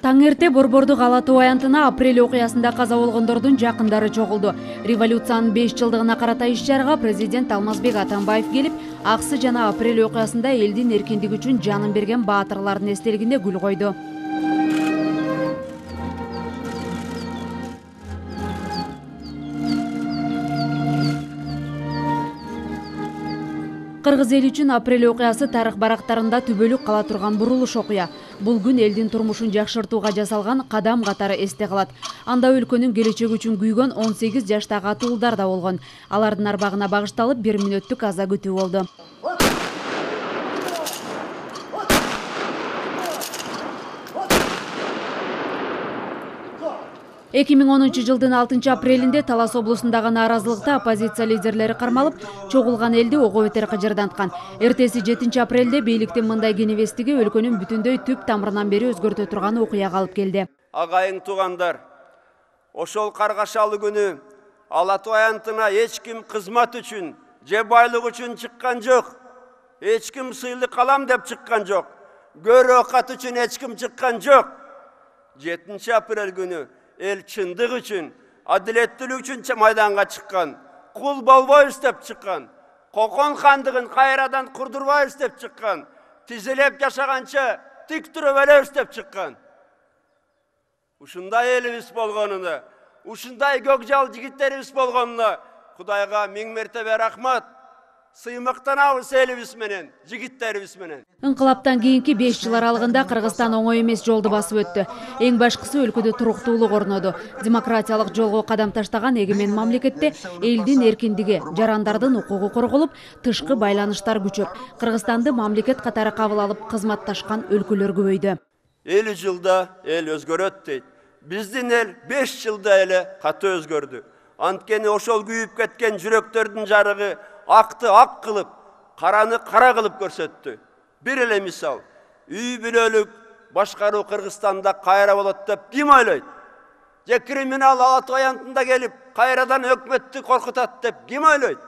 Таңерте Борбордук Ала Тоо аянтына апрель окуясында каза болгондордун жакындары чогулду. Революциянын 5 жылдыгына карата иш-чарага президент Алмазбек Атамбаев келип, аксы жана апрель окуясында элдин эркиндиги үчүн жанын берген баатырлардын эстелигине гүл койду. Кыргыз эли үчүн апрель окуясы тарых барактарында түбөлүк кала турган бурулуш окуя. Бул күн элдин турмушун жакшыртууга жасалган кадам катары эсте калат. Анда өлкөнүн келечеги үчүн күйгөн 18 жаштагы ата уулдар да болгон. Алардын арбагына багышталып 1 мүнөттүк аза күтүү болду. 2010 жылдын 6 апрелинде Талас облусундагы нааразылыкта оппозиция лидерлери кармалып, чогулган элди ого бетер кыжырданткан. Эртеси 7 апрелде бийликтин мындай кенебестиги өлкөнүн бүтүндөй түп тамырынан бери өзгөртө турган окуяга алып келди. Агайың туугандар, ошол каргашалы күнү Ала Тоо аянтына эч ким кызмат үчүн, же байлык үчүн чыккан жок. Эч ким сыйлык алам деп чыккан жок. Көрө окат үчүн эч ким чыккан жок. 7 апрель күнү эл чындык үчүн, адилеттүүлүк үчүн майданга чыккан. Кул болбойбуз деп чыккан. Кокон хандыгын кайрадан курдурбайбыз деп чыккан. Тизилеп жашаганча тик туруп өлөбүз деп чыккан. Ушундай элибиз болгонуна, ушундай көкжал жигиттерибиз болгонуна Кудайга миң мертебе рахмат. Сыймыктанабыз элибиз менен, жигиттерибиз менен. Инкылаптан кийинки 5 жыл аралыгында Кыргызстан оңой эмес жолду басып өттү. Эң башкысы өлкөдө туруктуулук орноду. Демократиялык жолго кадам таштаган эгемен мамлекетте элдин эркиндиги, жарандардын укугу корголуп, тышкы байланыштар күчөп, Кыргызстанды мамлекет катары кабыл алып кызматташкан өлкөлөр көбөйдү. 50 жылда эл өзгөрөт дейт. Биздин эл 5 жылда эле каты өзгөрдү. Анткени ошол күйүп кеткен жүрөктөрдүн жарыгы акты ак кылып, караны кара кылып көрсөттү. Бир эле мисал, үй бүлөлүк башкаруу Кыргызстанда кайра болот деп ким ойлойт? Же криминал Ала Тоо аянтында келип, кайрадан өкмөттү коркутат деп ким ойлойт?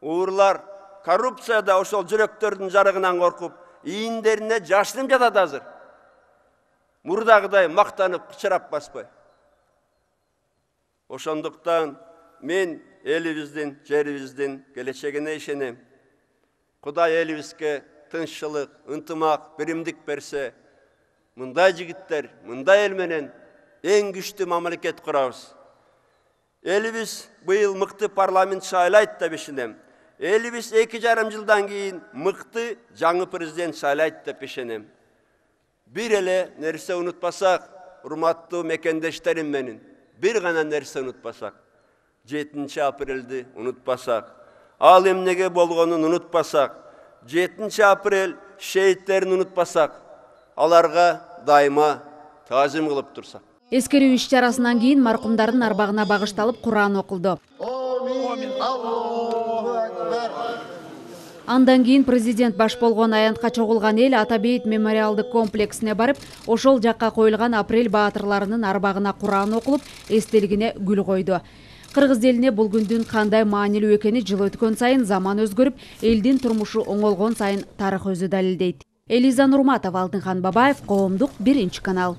Уурлар коррупцияда ошол жүрөктөрдүн жарыгынан коркуп, ийиндерине жашынып жатат азыр. Мурдагыдай мактанып кычырап баспай. Ошондуктан мен элибиздин, жерибиздин келечегине ишенем. Кудай элибизге тынччылык, ынтымак, биримдик берсе, мындай жигиттер, мындай эл менен эң күчтүү мамлекет курабыз. Элибиз быйыл мыкты парламент шайлайт деп ишенем. Элибиз 2,5 жылдан кийин мыкты жаңы президент шайлайт деп ишенем. Бир эле нерсе унутпасак, урматтуу мекендештерим менен, бир гана нерсе унутпасак, 7 апрелди унутпасак, ал эмнеге болгонун унутпасак, 7 апрель шейиттерин унутпасак, аларга дайыма таазим кылып турсак. Эскерүү иш-чарасынан кийин маркумдардын арбагына багышталып Куран окулду. Андан кийин президент баш болгон аянтка чогулган эл Атабейит мемориалдык комплексине барып, ошол жакка коюлган апрель баатырларынын арбагына Куран окулуп, эстелигине гүл койду. Кыргыз элине бул күндүн кандай маанилүү экени жыл өткөн сайын заман өзгөрүп, элдин турмушу оңолгон сайын тарых өзү далилдейт. Элиза Нурматова, Алтынхан Бабаев, Коомдук, 1 канал.